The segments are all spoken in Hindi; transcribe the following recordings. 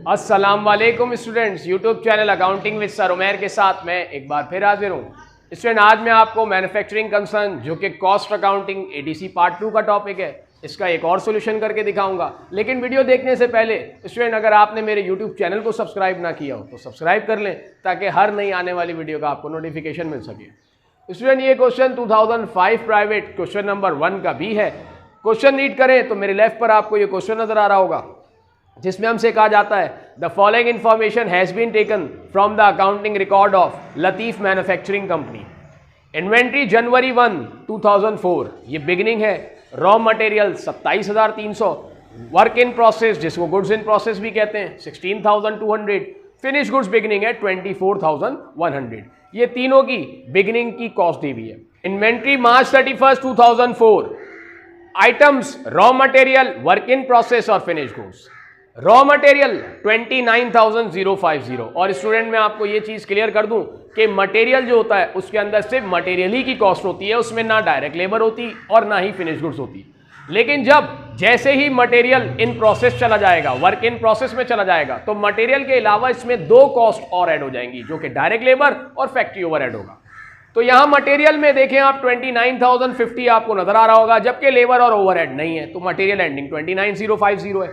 अस्सलाम वालेकुम students, YouTube channel accounting with sir Umair के साथ मैं एक बार फिर हाजिर हूँ। स्टूडेंट, आज मैं आपको मैन्युफैक्चरिंग कंसर्न जो कि कॉस्ट अकाउंटिंग एडीसी पार्ट 2 का टॉपिक है, इसका एक और सोल्यूशन करके दिखाऊंगा। लेकिन वीडियो देखने से पहले स्टूडेंट, अगर आपने मेरे यूट्यूब चैनल को सब्सक्राइब ना किया हो तो सब्सक्राइब कर लें ताकि हर नई आने वाली वीडियो का आपको नोटिफिकेशन मिल सके। स्टूडेंट, ये क्वेश्चन 2005 प्राइवेट क्वेश्चन नंबर 1 का भी है। क्वेश्चन रीड करें तो मेरे लेफ्ट पर आपको ये क्वेश्चन नजर आ रहा होगा, जिसमें हमसे कहा जाता है the following information has been taken from the accounting record of Latif manufacturing company. Inventory January 1 2004, ये बिगिनिंग है। Raw material 27,300, work in process जिसको गुड्स इन प्रोसेस भी कहते हैं 16,200, फिनिश गुड्स बिगिनिंग है 24,100। ये तीनों की बिगिनिंग की कॉस्ट दी हुई है। Inventory March 31 2004, items raw material, work in process और फिनिश गुड्स। Raw material 29,050। और स्टूडेंट, मैं आपको ये चीज क्लियर कर दूं कि मटेरियल जो होता है उसके अंदर सिर्फ मटेरियल ही की कॉस्ट होती है, उसमें ना डायरेक्ट लेबर होती और ना ही फिनिश गुड्स होती। लेकिन जैसे ही मटेरियल इन प्रोसेस चला जाएगा, वर्क इन प्रोसेस में चला जाएगा, तो मटेरियल के अलावा इसमें दो कॉस्ट और ऐड हो जाएंगी, जो कि डायरेक्ट लेबर और फैक्ट्री ओवरहेड होगा। तो यहां मटेरियल में देखें आप 29,050 आपको नजर आ रहा होगा, जबकि लेबर और ओवरहेड नहीं है, तो मटेरियल एंडिंग 29,050 है।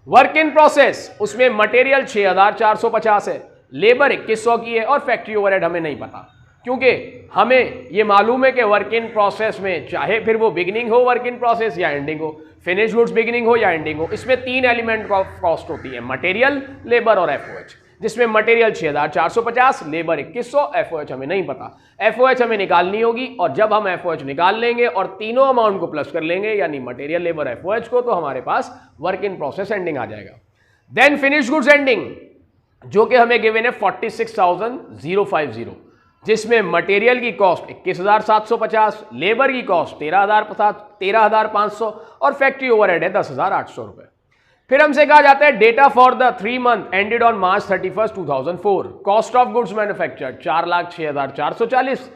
वर्क इन प्रोसेस, उसमें मटेरियल 6,450 है, लेबर 2,100 की है और फैक्ट्री ओवरहेड हमें नहीं पता, क्योंकि हमें ये मालूम है कि वर्क इन प्रोसेस में चाहे फिर वो बिगिनिंग हो वर्क इन प्रोसेस या एंडिंग हो, फिनिश गुड्स बिगिनिंग हो या एंडिंग हो, इसमें 3 एलिमेंट ऑफ कॉस्ट होती है, मटेरियल, लेबर और एफओएच, जिसमें मटेरियल 6,450, लेबर 2,100, एफओएच हमें नहीं पता। एफओएच हमें निकालनी होगी, और जब हम एफओएच निकाल लेंगे और तीनों अमाउंट को प्लस कर लेंगे, यानी मटेरियल, लेबर, एफओएच को, तो हमारे पास वर्क इन प्रोसेस एंडिंग आ जाएगा। देन फिनिश गुड्स एंडिंग, जो कि हमें गिवन है 46,050, जिसमें मटेरियल की कॉस्ट 21,750, लेबर की कॉस्ट 13,500 और फैक्ट्री ओवरहेड है 10,800 रुपए। फिर हमसे कहा जाता है data for the 3 month ended on March 31 2004, cost of goods manufactured 4,06,440,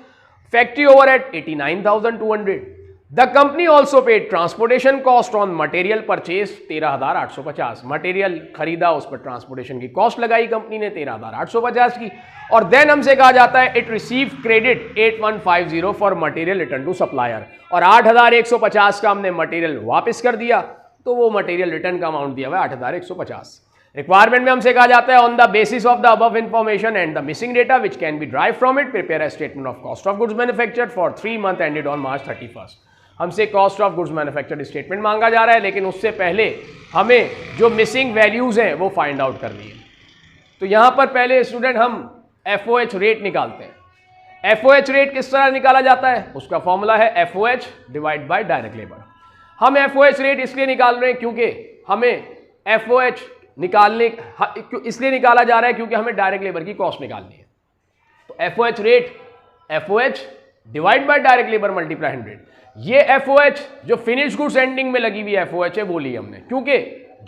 factory overhead 89,200। The company also paid transportation cost on material purchase 13,850, material खरीदा, उस पर ट्रांसपोर्टेशन की कॉस्ट लगाई कंपनी ने 13,850 की। और देन हमसे कहा जाता है it receive credit 8,150 for material return to supplier, और 8,150 का हमने मटेरियल वापस कर दिया, तो वो मटेरियल रिटर्न का अमाउंट दिया हुआ है 8,150। रिक्वायरमेंट में हमसे कहा जाता है on the basis of the above information and the missing data which can be drive from it, prepare a statement of cost of goods manufactured for 3 month ended on March 31। हमसे cost of goods manufactured statement मांगा जा रहा है, लेकिन उससे पहले हमें जो मिसिंग वैल्यूज हैं वो फाइंड आउट करनी है। तो यहां पर पहले स्टूडेंट हम एफओएच रेट निकालते हैं। एफओएच रेट किस तरह निकाला जाता है, उसका फॉर्मूला है FOH divide by direct labour. हम एफओएच रेट इसलिए निकाल रहे हैं क्योंकि हमें एफओएच इसलिए निकाला जा रहा है क्योंकि हमें डायरेक्ट लेबर की कॉस्ट निकालनी है। तो FOH rate, FOH divide by direct labour multiply 100। ये एफओएच जो फिनिश गुड्स एंडिंग में लगी हुई एफओएच है वो ली हमने, क्योंकि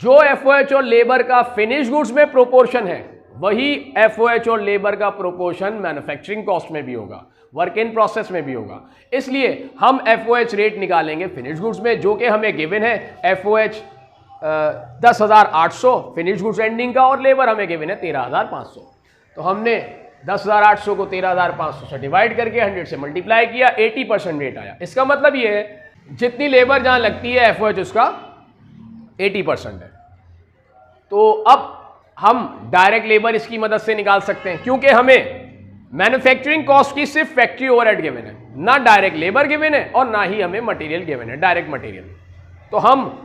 जो एफओएच और लेबर का फिनिश गुड्स में प्रोपोर्शन है, वही एफओएच और लेबर का प्रोपोर्शन मैन्युफैक्चरिंग कॉस्ट में भी होगा, वर्क इन प्रोसेस में भी होगा। इसलिए हम एफओएच रेट निकालेंगे फिनिश गुड्स में, जो कि हमें गिवन है एफओएच 10,800 फिनिश गुड्स एंडिंग का, और लेबर हमें गिवन है 13,500। तो हमने 10,800 को 13,500 से डिवाइड करके 100 से मल्टीप्लाई किया, 80% रेट आया। इसका मतलब ये है जितनी लेबर जहां लगती है एफओएच उसका 80% है। तो अब हम डायरेक्ट लेबर इसकी मदद से निकाल सकते हैं, क्योंकि हमें मैन्युफैक्चरिंग कॉस्ट की सिर्फ फैक्ट्री ओवरहेड गिवन है, ना डायरेक्ट लेबर गिवन है और ना ही हमें मटेरियल गिवन है, डायरेक्ट मटेरियल। तो हम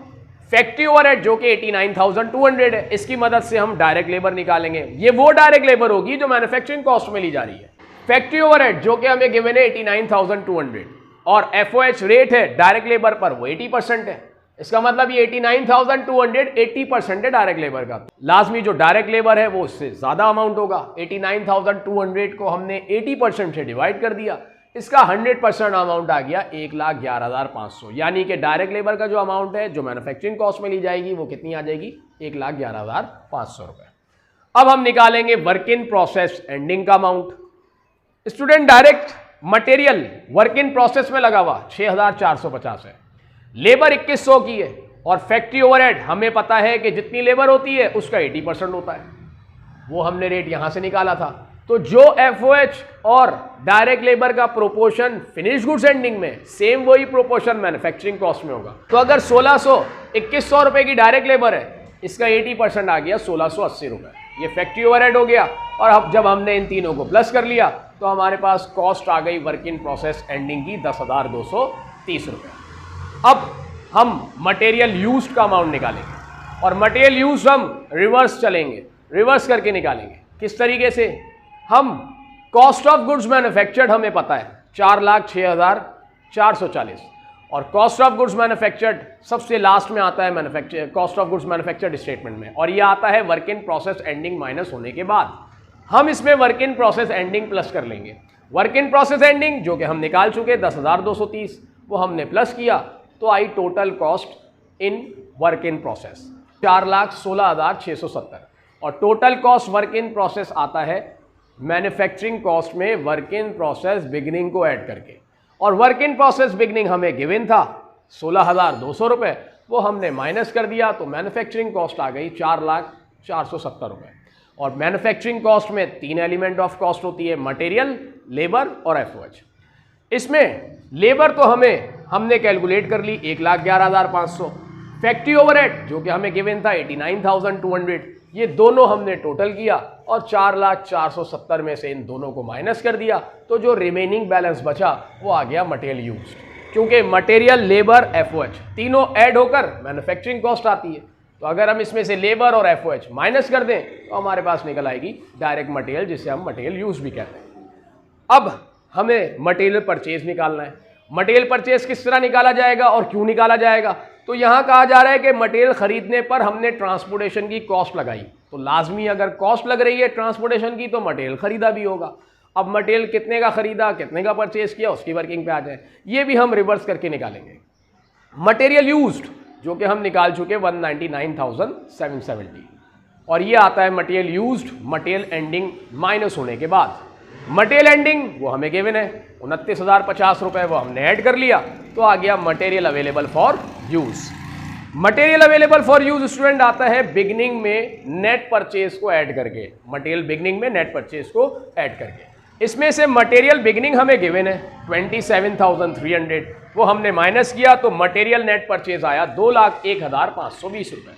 फैक्ट्री ओवरहेड जो कि 89,200 है, इसकी मदद से हम डायरेक्ट लेबर निकालेंगे। ये वो डायरेक्ट लेबर होगी जो मैन्युफैक्चरिंग कॉस्ट में ली जा रही है। फैक्ट्री ओवरहेड जो कि हमें गिवन है 89,200, और एफओएच रेट है डायरेक्ट लेबर पर, वो 80% है। इसका मतलब ये 89,200 80% है डायरेक्ट लेबर का। लाजमी जो डायरेक्ट लेबर है वो उससे ज्यादा अमाउंट होगा। 89,200 को हमने 80% से डिवाइड कर दिया, इसका 100% अमाउंट आ गया 1,11,500, यानी कि डायरेक्ट लेबर का जो अमाउंट है जो मैन्युफैक्चरिंग कॉस्ट में ली जाएगी वो कितनी आ जाएगी, 1,11,500 रुपए। अब हम निकालेंगे वर्क इन प्रोसेस एंडिंग का amount. Student, direct material work in process में लगा हुआ 6,450 है, लेबर 2,100 की है और फैक्ट्री ओवरहेड हमें पता है कि जितनी लेबर होती है उसका 80% होता है, वो हमने रेट यहां से निकाला था। तो जो एफओएच और डायरेक्ट लेबर का प्रोपोर्शन फिनिश गुड्स एंडिंग में, सेम वही प्रोपोर्शन मैन्युफैक्चरिंग कॉस्ट में होगा। तो अगर 2100 रुपए की डायरेक्ट लेबर है, इसका 80% आ गया 1680 रुपए, ये फैक्ट्री ओवरहेड हो गया। और अब जब हमने इन तीनों को प्लस कर लिया तो हमारे पास कॉस्ट आ गई वर्क इन प्रोसेस एंडिंग की 10,230 रुपए। अब हम मटेरियल यूज्ड का अमाउंट निकालेंगे और मटेरियल यूज्ड हम रिवर्स चलेंगे, रिवर्स करके निकालेंगे। किस तरीके से? हम कॉस्ट ऑफ गुड्स मैन्युफैक्चर्ड हमें पता है 4,06,440 और कॉस्ट ऑफ गुड्स मैन्युफैक्चर्ड सबसे लास्ट में आता है cost of goods manufactured statement में, और ये आता है work in process ending minus होने के बाद। हम इसमें work in process ending plus कर लेंगे। वर्क इन प्रोसेस एंडिंग जो कि हम निकाल चुके 10,230, वो हमने प्लस किया तो आई total cost in work in process 4,16,670 और total cost work in process आता है मैन्युफैक्चरिंग कॉस्ट में वर्क इन प्रोसेस बिगिनिंग को ऐड करके। और वर्क इन प्रोसेस बिगिनिंग हमें गिवन था 16,200 रुपये, वो हमने माइनस कर दिया तो मैन्युफैक्चरिंग कॉस्ट आ गई 4,470 रुपये। और मैन्युफैक्चरिंग कॉस्ट में 3 एलिमेंट ऑफ कॉस्ट होती है, मटेरियल, लेबर और एफओएच। इसमें लेबर तो हमने कैलकुलेट कर ली 1,11,500, फैक्ट्री ओवरहेड जो कि हमें गिवन था 89,200, ये दोनों हमने टोटल किया और 4,470 में से इन दोनों को माइनस कर दिया तो जो रिमेनिंग बैलेंस बचा वो आ गया मटेरियल यूज्ड। क्योंकि मटेरियल, लेबर, एफओएच तीनों ऐड होकर मैन्युफैक्चरिंग कॉस्ट आती है, तो अगर हम इसमें से लेबर और एफओएच माइनस कर दें तो हमारे पास निकल आएगी डायरेक्ट मटेरियल, जिसे हम मटेरियल यूज भी कहते हैं। अब हमें मटेरियल परचेज निकालना है। मटेरियल परचेज किस तरह निकाला जाएगा और क्यों निकाला जाएगा? तो यहाँ कहा जा रहा है कि मटेरियल खरीदने पर हमने ट्रांसपोर्टेशन की कॉस्ट लगाई, तो लाजमी अगर कॉस्ट लग रही है ट्रांसपोर्टेशन की तो मटेरियल खरीदा भी होगा। अब मटेरियल कितने का खरीदा, कितने का परचेज किया, उसकी वर्किंग पे आ जाए, ये भी हम रिवर्स करके निकालेंगे। मटेरियल यूज्ड जो कि हम निकाल चुके 199,770 और ये आता है material used material ending minus होने के बाद। मटेरियल एंडिंग वो हमें गिवन है 29,050 रुपये, वो हमने ऐड कर लिया तो आ गया material available for use. Material available for use student आता है बिगनिंग में नेट परचेज को ऐड करके, मटेरियल बिगनिंग में नेट परचेज को ऐड करके। इसमें से मटेरियल बिगनिंग हमें गिवन है 27,300, वो हमने माइनस किया तो मटेरियल नेट परचेज आया 2,01,520 रुपये।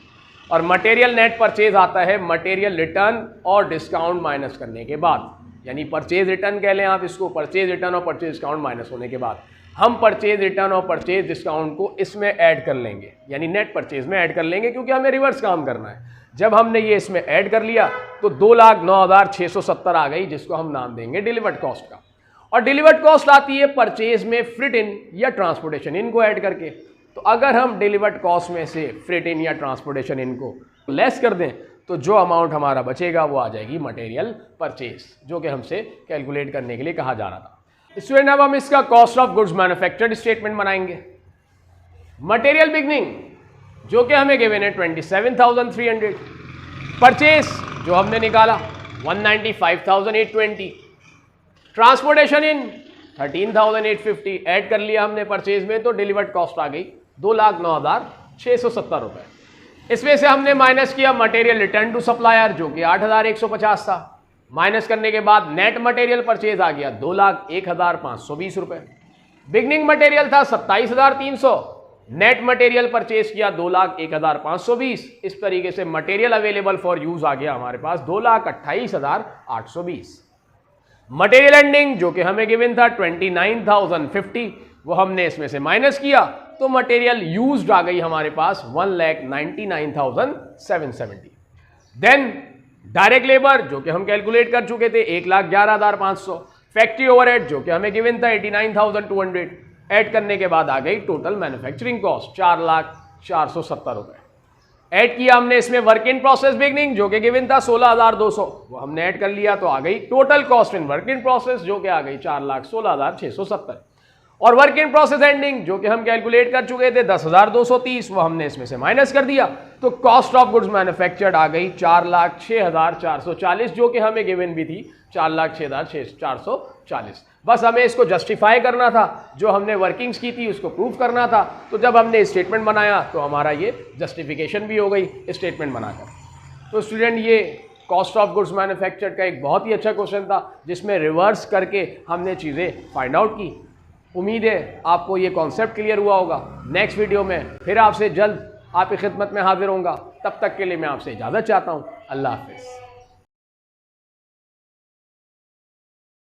और मटेरियल नेट परचेज आता है मटेरियल रिटर्न और डिस्काउंट माइनस करने के बाद, यानी परचेज रिटर्न कह लें आप इसको, परचेज रिटर्न और परचेज डिस्काउंट माइनस होने के बाद हम परचेज रिटर्न और परचेज डिस्काउंट को इसमें ऐड कर लेंगे, यानी नेट परचेज में ऐड कर लेंगे, क्योंकि हमें रिवर्स काम करना है। जब हमने ये इसमें ऐड कर लिया तो 2,09,670 आ गई, जिसको हम नाम देंगे डिलीवर्ड कॉस्ट का। और डिलीवर्ड कॉस्ट आती है परचेज में फ्रिट इन या ट्रांसपोर्टेशन इन को ऐड करके। तो अगर हम डिलीवर्ड कॉस्ट में से फ्रिट इन या ट्रांसपोर्टेशन इन को लेस कर दें तो जो अमाउंट हमारा बचेगा वो आ जाएगी मटेरियल परचेज, जो कि हमसे कैलकुलेट करने के लिए कहा जा रहा था। स्टूडेंट अब हम इसका cost of goods manufactured statement बनाएंगे। मटेरियल बिगनिंग जो कि हमें गिवन है 27,300, परचेज जो हमने निकाला 195,820, ट्रांसपोर्टेशन इन 13,850 ऐड कर लिया हमने परचेज में तो डिलीवर्ड कॉस्ट आ गई 2,09,670 रुपये। इसमें से हमने माइनस किया मटेरियल रिटर्न टू सप्लायर जो कि 8,150 था, माइनस करने के बाद नेट मटेरियल परचेज आ गया 2,01,520 रुपये। बिगनिंग मटेरियल था 27,300, नेट मटेरियल परचेज किया 2,01,520। इस तरीके से मटेरियल अवेलेबल फॉर यूज आ गया हमारे पास 2,28,820। मटेरियल एंडिंग जो कि हमें गिवन था 29,050, वो हमने इसमें से माइनस किया तो मटेरियल यूज्ड आ गई हमारे पास 1,99,770। देन डायरेक्ट लेबर जो कि हम कैलकुलेट कर चुके थे 1,11,500, फैक्ट्री ओवरहेड जो कि हमें गिवन था 89,200, ऐड करने के बाद आ गई टोटल मैन्युफैक्चरिंग कॉस्ट 4,470 रुपये। ऐड किया हमने इसमें वर्क इन प्रोसेस बिगनिंग जो कि गिवन था 16,200, वो हमने ऐड कर लिया तो आ गई total cost in work in process जो कि आ गई 4,16,670। और वर्क इन प्रोसेस एंडिंग जो कि हम कैलकुलेट कर चुके थे 10,230, वो हमने इसमें से माइनस कर दिया, तो कॉस्ट ऑफ गुड्स मैन्युफैक्चर्ड आ गई 4,06,440, जो कि हमें गिवन भी थी 4,06,440। बस हमें इसको जस्टिफाई करना था, जो हमने वर्किंग्स की थी उसको प्रूव करना था। तो जब हमने स्टेटमेंट बनाया तो हमारा ये जस्टिफिकेशन भी हो गई स्टेटमेंट बनाकर। तो स्टूडेंट, ये कॉस्ट ऑफ गुड्स मैन्युफैक्चर्ड का एक बहुत ही अच्छा क्वेश्चन था, जिसमें रिवर्स करके हमने चीज़ें फाइंड आउट की। उम्मीद है आपको ये कॉन्सेप्ट क्लियर हुआ होगा। नेक्स्ट वीडियो में फिर आपसे जल्द आपकी खिदमत में हाजिर होऊंगा। तब तक के लिए मैं आपसे इजाज़त चाहता हूँ। अल्लाह हाफिज़।